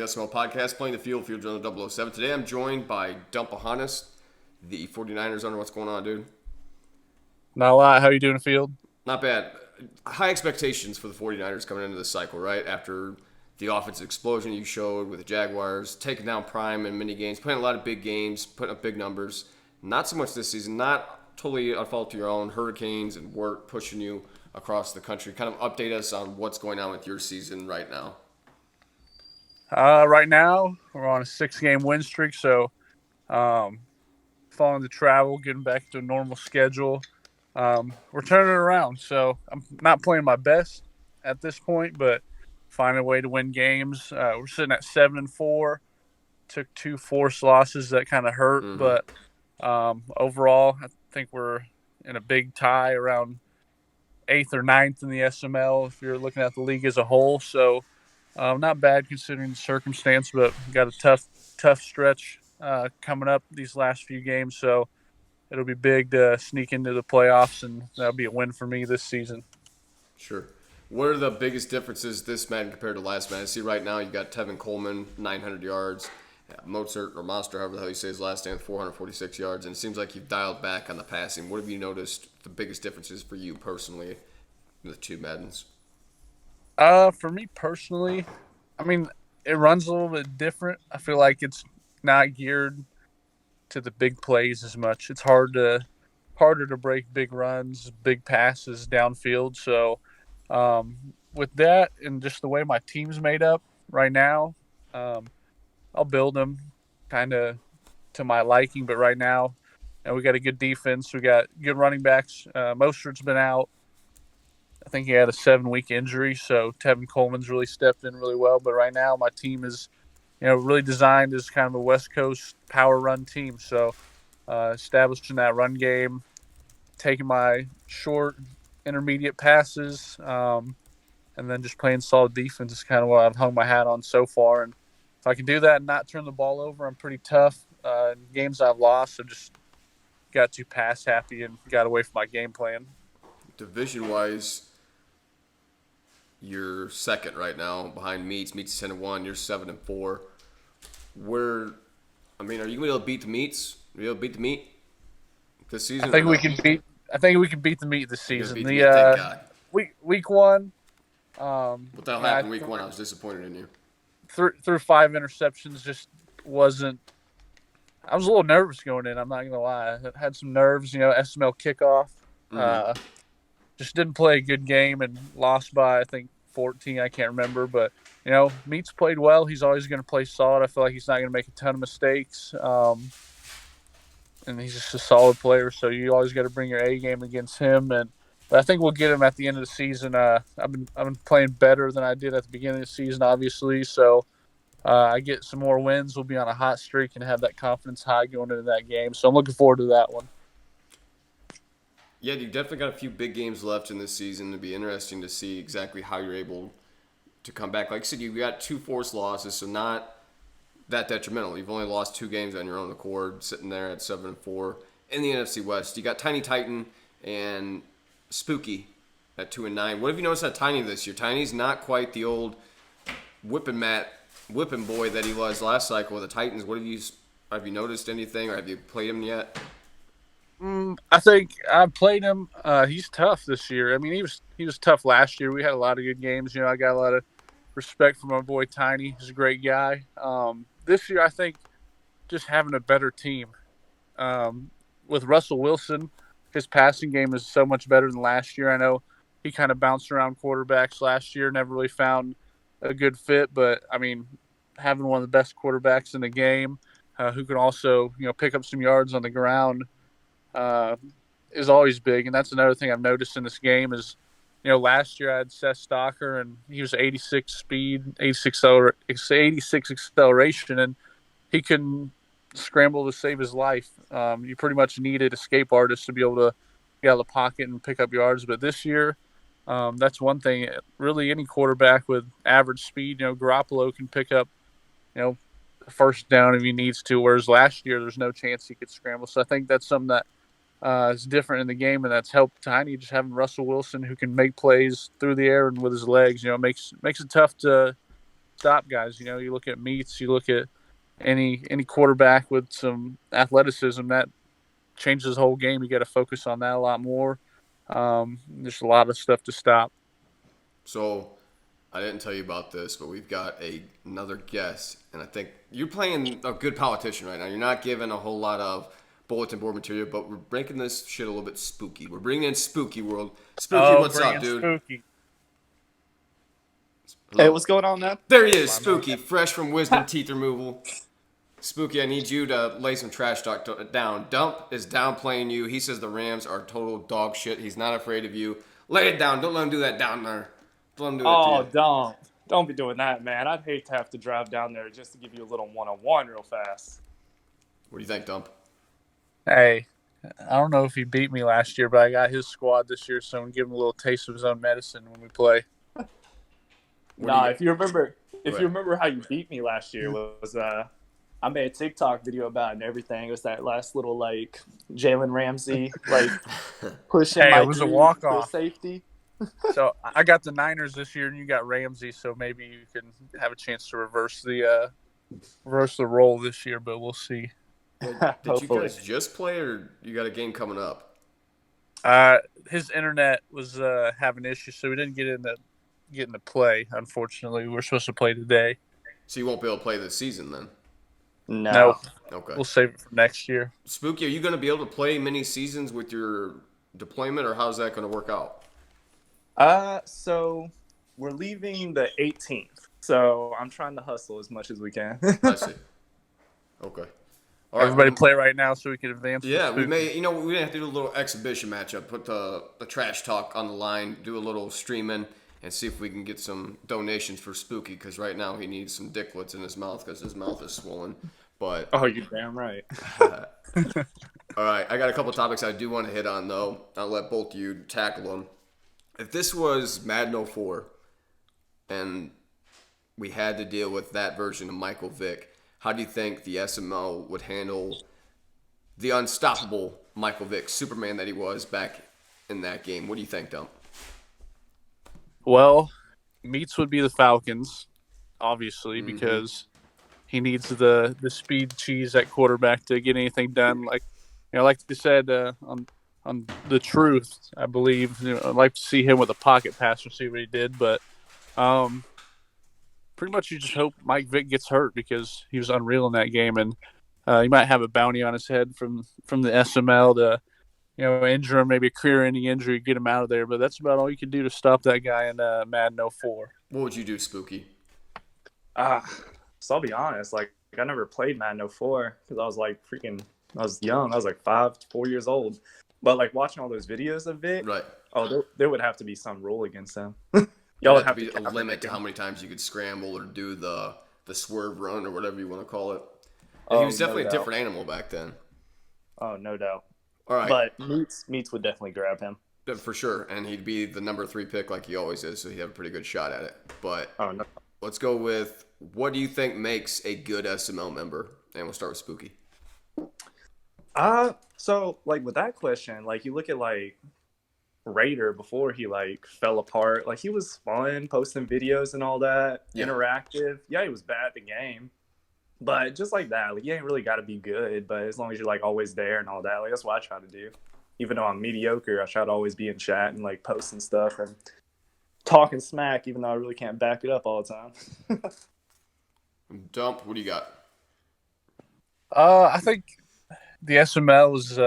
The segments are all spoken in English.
SML podcast, Playing the Field Journal 007. Today I'm joined by Dumpahanis, the 49ers owner. What's going on, dude? Not a lot. How you doing, Field? Not bad. High expectations for the 49ers coming into this cycle, right? After the offensive explosion you showed with the Jaguars, taking down Prime in mini games, playing a lot of big games, putting up big numbers. Not so much this season, not totally a fault of your own. Hurricanes and work pushing you across the country. Kind of update us on what's going on with your season right now. Right now we're on a 6-game win streak, so um, following the travel, getting back to a normal schedule. We're turning it around. So I'm not playing my best at this point, but finding a way to win games. We're sitting at 7-4. Took two forced losses that kind of hurt, Mm-hmm. but overall, I think we're in a big tie around eighth or ninth in the SML if you're looking at the league as a whole. So not bad considering the circumstance, but got a tough stretch coming up these last few games. So it'll be big to sneak into the playoffs, and that'll be a win for me this season. Sure. What are the biggest differences this Madden compared to last Madden? I see right now you got Tevin Coleman, 900 yards. Mozart or Monster, however the hell you say his last name, 446 yards. And it seems like you've dialed back on the passing. What have you noticed the biggest differences for you personally in the two Maddens? For me personally, I mean, it runs a little bit different. I feel like it's not geared to the big plays as much. It's harder to break big runs, big passes downfield. So with that and just the way my team's made up right now, um, I'll build them kind of to my liking. But right now, we got a good defense. We got good running backs. Mostert's been out. I think he had a 7-week injury, so Tevin Coleman's really stepped in really well. But right now, my team is, really designed as kind of a West Coast power run team. So establishing that run game, taking my short, intermediate passes, and then just playing solid defense is kind of what I've hung my hat on so far. And if I can do that and not turn the ball over, I'm pretty tough. In games I've lost, I've just got too pass happy and got away from my game plan. Division wise, you're second right now behind Meats. Meats is 10-1. You're 7-4. Where, I mean, are you gonna be able to beat the Meats? Are you able to beat the Meat this I season or think we no? can beat. I think we can beat the Meat this You're gonna season. beat the The Meat. Thank God. week one, What the hell I happened week one? I was disappointed in you. threw 5 interceptions. Just wasn't. I was a little nervous going in. I'm not gonna lie. I had some nerves. SML kickoff. Mm-hmm. Uh, just didn't play a good game and lost by I think 14. I can't remember, but Meats played well. He's always going to play solid. I feel like he's not going to make a ton of mistakes. And he's just a solid player. So you always got to bring your A game against him. But I think we'll get him at the end of the season. I've been playing better than I did at the beginning of the season, obviously. So I get some more wins. We'll be on a hot streak and have that confidence high going into that game. So I'm looking forward to that one. Yeah, you definitely got a few big games left in this season. It'd be interesting to see exactly how you're able to come back. Like I said, you got two forced losses, so not that detrimental. You've only lost two games on your own accord, sitting there at 7-4 in the NFC West. You got Tiny Titan and Spooky at 2-9. What have you noticed at Tiny this year? Tiny's not quite the old whipping boy that he was last cycle with the Titans. What have you noticed anything, or have you played him yet? I think I played him. He's tough this year. I mean, he was tough last year. We had a lot of good games. I got a lot of respect for my boy Tiny. He's a great guy. This year, I think just having a better team with Russell Wilson, his passing game is so much better than last year. I know he kind of bounced around quarterbacks last year, never really found a good fit. But I mean, having one of the best quarterbacks in the game, who can also pick up some yards on the ground, uh, is always big. And that's another thing I've noticed in this game is, last year I had Seth Stalker and he was 86 speed, 86 acceleration, and he couldn't scramble to save his life. You pretty much needed escape artists to be able to get out of the pocket and pick up yards. But this year, that's one thing. Really, any quarterback with average speed, Garoppolo can pick up, you know, first down if he needs to. Whereas last year, there's no chance he could scramble. So I think that's something that is different in the game, and that's helped Tiny. Just having Russell Wilson who can make plays through the air and with his legs, makes it tough to stop guys. You look at Meats, you look at any quarterback with some athleticism that changes the whole game. You got to focus on that a lot more. There's a lot of stuff to stop. So I didn't tell you about this, but we've got another guest, and I think you're playing a good politician right now. You're not giving a whole lot of bulletin board material, but we're making this shit a little bit spooky. We're bringing in Spooky World. Spooky, what's up, dude? Spooky. Hello. Hey, what's going on, man? There he is, Spooky, fresh from wisdom teeth removal. Spooky, I need you to lay some trash talk down. Dump is downplaying you. He says the Rams are total dog shit. He's not afraid of you. Lay it down. Don't let him do that down there. Don't let him do that to you. Don't be doing that, man. I'd hate to have to drive down there just to give you a little one-on-one real fast. What do you think, Dump? Hey, I don't know if he beat me last year, but I got his squad this year, so I'm going to give him a little taste of his own medicine when we play. If you remember how you beat me last year was I made a TikTok video about it and everything. It was that last little like Jalen Ramsey like pushing. Hey, it was a walk-off safety. So I got the Niners this year, and you got Ramsey. So maybe you can have a chance to reverse the role this year, but we'll see. Did you guys just play, or you got a game coming up? His internet was having issues, so we didn't get into play. Unfortunately, we were supposed to play today. So you won't be able to play this season then? No. Okay. We'll save it for next year. Spooky, are you going to be able to play many seasons with your deployment, or how's that going to work out? So we're leaving the 18th. So I'm trying to hustle as much as we can. I see. Okay. All Everybody play right now so we can advance. Yeah, we may. We may have to do a little exhibition matchup. Put the trash talk on the line. Do a little streaming and see if we can get some donations for Spooky, because right now he needs some dicklets in his mouth because his mouth is swollen. But you're damn right. All right, I got a couple topics I do want to hit on though. I'll let both of you tackle them. If this was Madden 04 and we had to deal with that version of Michael Vick, how do you think the SML would handle the unstoppable Michael Vick, Superman that he was back in that game? What do you think, Dump? Well, Meats would be the Falcons, obviously, because he needs the speed cheese at quarterback to get anything done. Like they said on the truth, I believe. I'd like to see him with a pocket passer, see what he did, but pretty much you just hope Mike Vick gets hurt because he was unreal in that game, and he might have a bounty on his head from the SML to injure him, maybe a career-ending injury, get him out of there. But that's about all you can do to stop that guy in Madden 04. What would you do, Spooky? So I'll be honest, like I never played Madden 04 because I was I was young. I was like 4 years old. But like watching all those videos of Vic, Right. There would have to be some rule against him. Y'all would have to be a limit to how many times you could scramble or do the swerve run or whatever you want to call it. He was definitely a different animal back then. Oh, no doubt. All right. But Meats would definitely grab him. For sure, and he'd be the number 3 pick like he always is, so he'd have a pretty good shot at it. But no. Let's go with, what do you think makes a good SML member? And we'll start with Spooky. So like with that question, like you look at like Raider before he like fell apart, like he was fun, posting videos and all that, interactive. Yeah, he was bad at the game, but just like that, like you ain't really got to be good, but as long as you're like always there and all that, like that's what I try to do. Even though I'm mediocre, I try to always be in chat and like posting stuff and talking smack, even though I really can't back it up all the time. Dump, what do you got? I think the SML is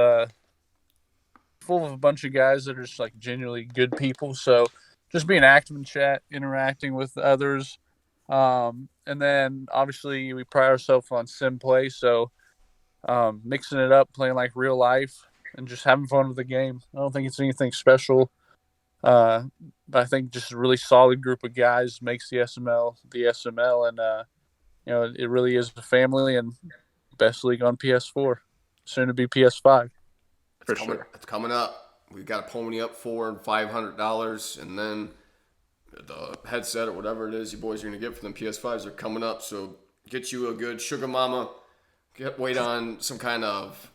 full of a bunch of guys that are just like genuinely good people. So just being active in chat, interacting with others. And then obviously we pride ourselves on sim play. So mixing it up, playing like real life and just having fun with the game. I don't think it's anything special. But I think just a really solid group of guys makes the SML the SML. And, it really is a family and best league on PS4. Soon to be PS5. For sure. It's coming up. We've got to pony up $400 and $500, and then the headset or whatever it is you boys are going to get for them PS5s are coming up. So get you a good sugar mama. Wait on some kind of,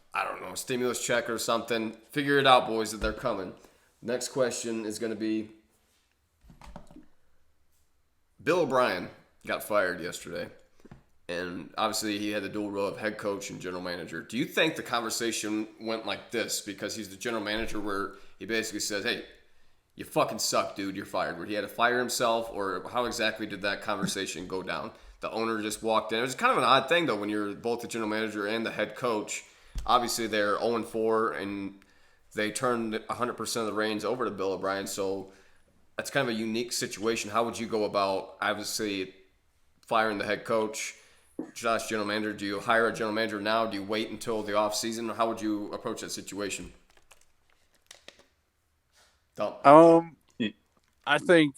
stimulus check or something. Figure it out, boys, that they're coming. Next question is going to be Bill O'Brien. got fired yesterday. And obviously, he had the dual role of head coach and general manager. Do you think the conversation went like this because he's the general manager, where he basically says, "Hey, you fucking suck, dude. You're fired." Where he had to fire himself, or how exactly did that conversation go down? The owner just walked in. It was kind of an odd thing, though, when you're both the general manager and the head coach. Obviously, they're 0-4, and they turned 100% of the reins over to Bill O'Brien. So that's kind of a unique situation. How would you go about, obviously, firing the head coach? Josh, general manager, do you hire a general manager now? Do you wait until the off season? How would you approach that situation? I think,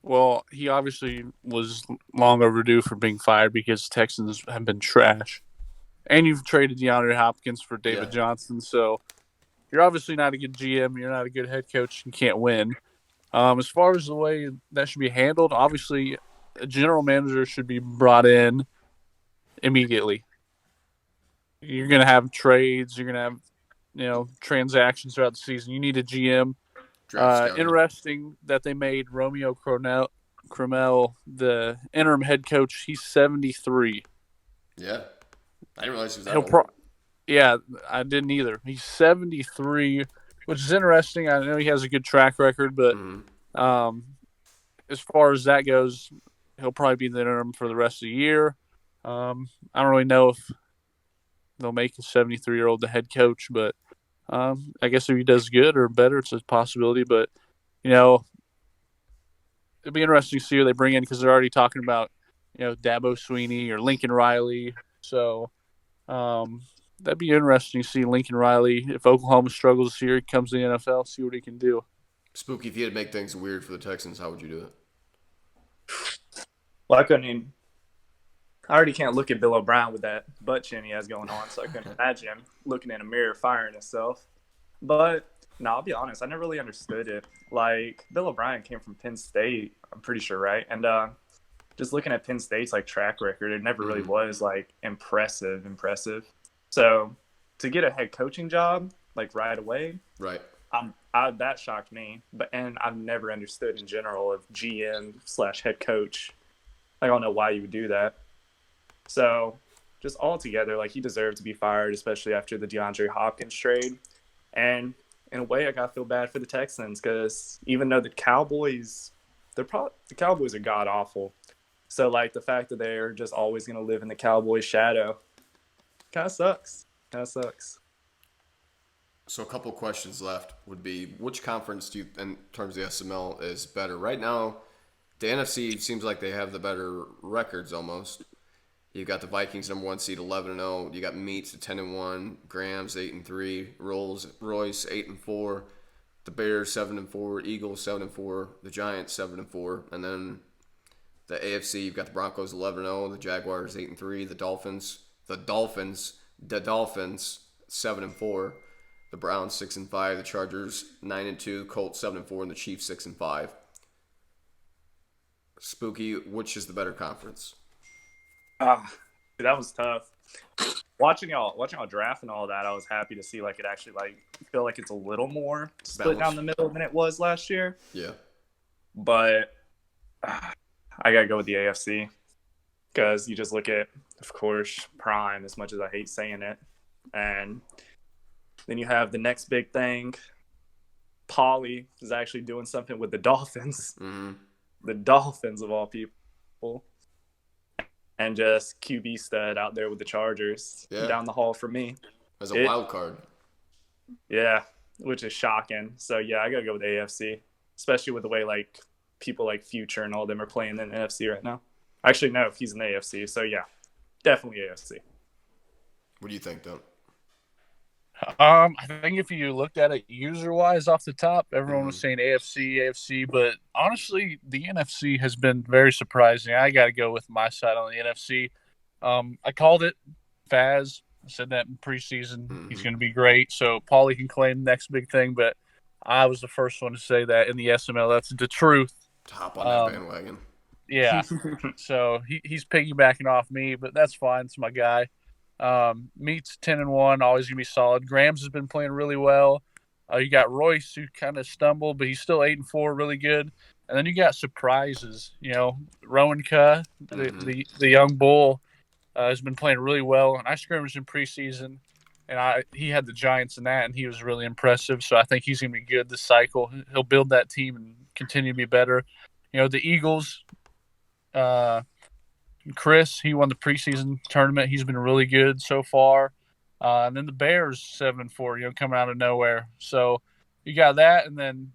well, he obviously was long overdue for being fired because Texans have been trash. And you've traded DeAndre Hopkins for David Johnson, so you're obviously not a good GM. You're not a good head coach. You can't win. As far as the way that should be handled, obviously a general manager should be brought in immediately. You're going to have trades. You're going to have, transactions throughout the season. You need a GM. Interesting that they made Romeo Cromwell the interim head coach. He's 73. Yeah. I didn't realize he was that old. Yeah, I didn't either. He's 73, which is interesting. I know he has a good track record, but as far as that goes, he'll probably be the interim for the rest of the year. I don't really know if they'll make a 73-year-old the head coach, but I guess if he does good or better, it's a possibility. But, it'll be interesting to see who they bring in because they're already talking about, Dabo Sweeney or Lincoln Riley. So that'd be interesting to see Lincoln Riley. If Oklahoma struggles this year, he comes to the NFL, see what he can do. Spooky, if you had to make things weird for the Texans, how would you do it? Well, I already can't look at Bill O'Brien with that butt chin he has going on, so I couldn't imagine him looking in a mirror firing himself. But, no, I'll be honest, I never really understood it. Like, Bill O'Brien came from Penn State, I'm pretty sure, right? And just looking at Penn State's, track record, it never really was, impressive. So, to get a head coaching job, right away, right, that shocked me. And I've never understood in general of GM/head coach. I don't know why you would do that. So, just altogether, he deserved to be fired, especially after the DeAndre Hopkins trade. And in a way, I got to feel bad for the Texans because even though the Cowboys are god-awful. So, the fact that they're just always going to live in the Cowboys' shadow kind of sucks. So a couple questions left would be, which conference do you, in terms of the SML, is better? Right now, the NFC seems like they have the better records almost. You've got the Vikings, number 1 seed, 11-0. You got Meats at 10-1. Grams 8-3. Royce 8-4. The Bears 7-4. Eagles 7-4. The Giants 7-4. And then the AFC, you've got the Broncos 11-0. The Jaguars 8-3. The Dolphins 7-4. The Browns 6-5. The Chargers 9-2. Colts 7-4. And the Chiefs 6-5. Spooky, which is the better conference? That was tough. Watching y'all draft and all that, I was happy to see it actually feel like it's a little more split down the middle than it was last year. Yeah. But I gotta go with the AFC because you just look at, of course, Prime. As much as I hate saying it, and then you have the next big thing. Paulie is actually doing something with the Dolphins. Mm-hmm. The Dolphins of all people. And just QB stud out there with the Chargers down the hall from me. As a wild card. Yeah, which is shocking. So, yeah, I got to go with the AFC, especially with the way, people like Future and all them are playing in the NFC right now. Actually, no, he's in the AFC. So, yeah, definitely AFC. What do you think, Don? I think if you looked at it user-wise off the top, everyone was saying AFC, but honestly, the NFC has been very surprising. I got to go with my side on the NFC. I called it. Faz, I said that in preseason. He's going to be great, so Paulie can claim the next big thing, but I was the first one to say that in the SML. That's the truth. Top on that bandwagon. Yeah, so he's piggybacking off me, but that's fine. It's my guy. Meats 10-1, always gonna be solid. Grams has been playing really well. You got Royce, who kind of stumbled, but he's still 8-4, really good. And then you got surprises. Rowan Kuh, Mm-hmm. the young bull, has been playing really well. And I scrimmaged in preseason, and he had the Giants in that, and he was really impressive. So I think he's going to be good this cycle. He'll build that team and continue to be better. The Eagles, Chris, he won the preseason tournament. He's been really good so far. And then the Bears 7-4, coming out of nowhere. So you got that, and then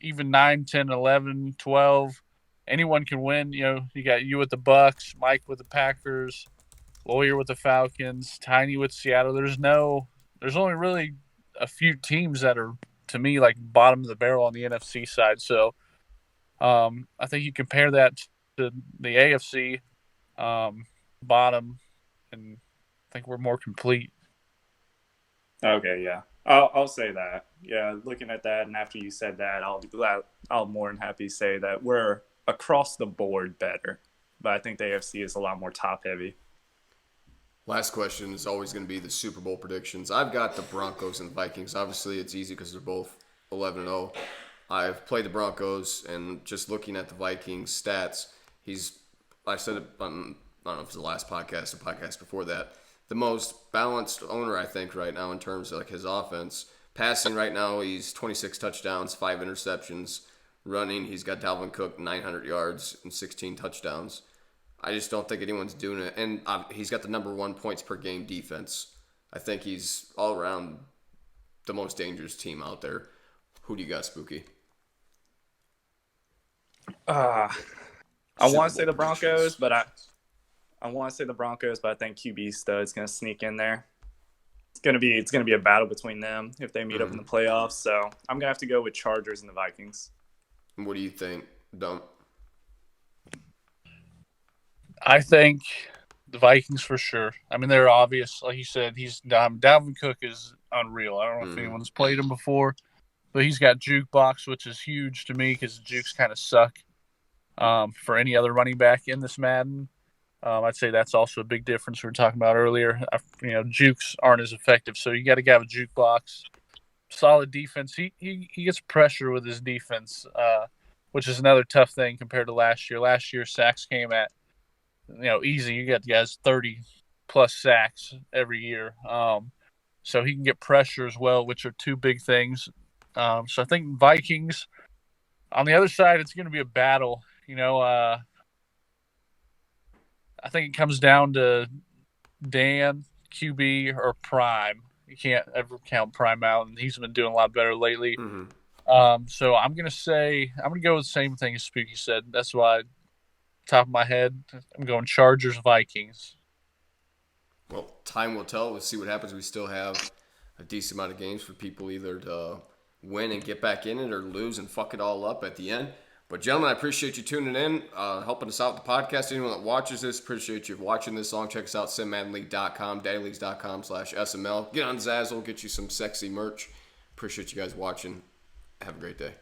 even 9, 10, 11, 12, anyone can win. You got you with the Bucks, Mike with the Packers, Lawyer with the Falcons, Tiny with Seattle. There's only really a few teams that are, to me, like bottom of the barrel on the NFC side. So I think you compare that to the AFC bottom, and I think we're more complete. Okay, yeah, I'll say that. Yeah, looking at that, and after you said that, I'll more than happy say that we're across the board better. But I think the AFC is a lot more top heavy. Last question is always going to be the Super Bowl predictions. I've got the Broncos and the Vikings. Obviously, it's easy because they're both 11-0. I've played the Broncos, and just looking at the Vikings stats, I said it on, I don't know if it was the last podcast or podcast before that, the most balanced owner, I think, right now in terms of like his offense. Passing right now, he's 26 touchdowns, 5 interceptions. Running, he's got Dalvin Cook, 900 yards and 16 touchdowns. I just don't think anyone's doing it. And he's got the number 1 points per game defense. I think he's all around the most dangerous team out there. Who do you got, Spooky? I want to say the Broncos, but I think QB Stud's going to sneak in there. It's going to be a battle between them if they meet up in the playoffs. So I'm going to have to go with Chargers and the Vikings. What do you think, Dump? I think the Vikings for sure. They're obvious. Like you said, Dalvin Cook is unreal. I don't know if anyone's played him before, but he's got jukebox, which is huge to me because jukes kind of suck for any other running back in this Madden. I'd say that's also a big difference we were talking about earlier. Jukes aren't as effective, so you got to have a jukebox. Solid defense. He gets pressure with his defense, which is another tough thing compared to last year. Last year, sacks came at easy. You got guys 30 plus sacks every year. So he can get pressure as well, which are two big things. So I think Vikings. On the other side, it's going to be a battle. I think it comes down to Dan, QB, or Prime. You can't ever count Prime out, and he's been doing a lot better lately. So I'm going to go with the same thing as Spooky said. That's why, top of my head, I'm going Chargers, Vikings. Well, time will tell. We'll see what happens. We still have a decent amount of games for people either to win and get back in it or lose and fuck it all up at the end. But, gentlemen, I appreciate you tuning in, helping us out with the podcast. Anyone that watches this, appreciate you watching this long. Check us out, simmaddenleague.com, daddyleagues.com/SML. Get on Zazzle, get you some sexy merch. Appreciate you guys watching. Have a great day.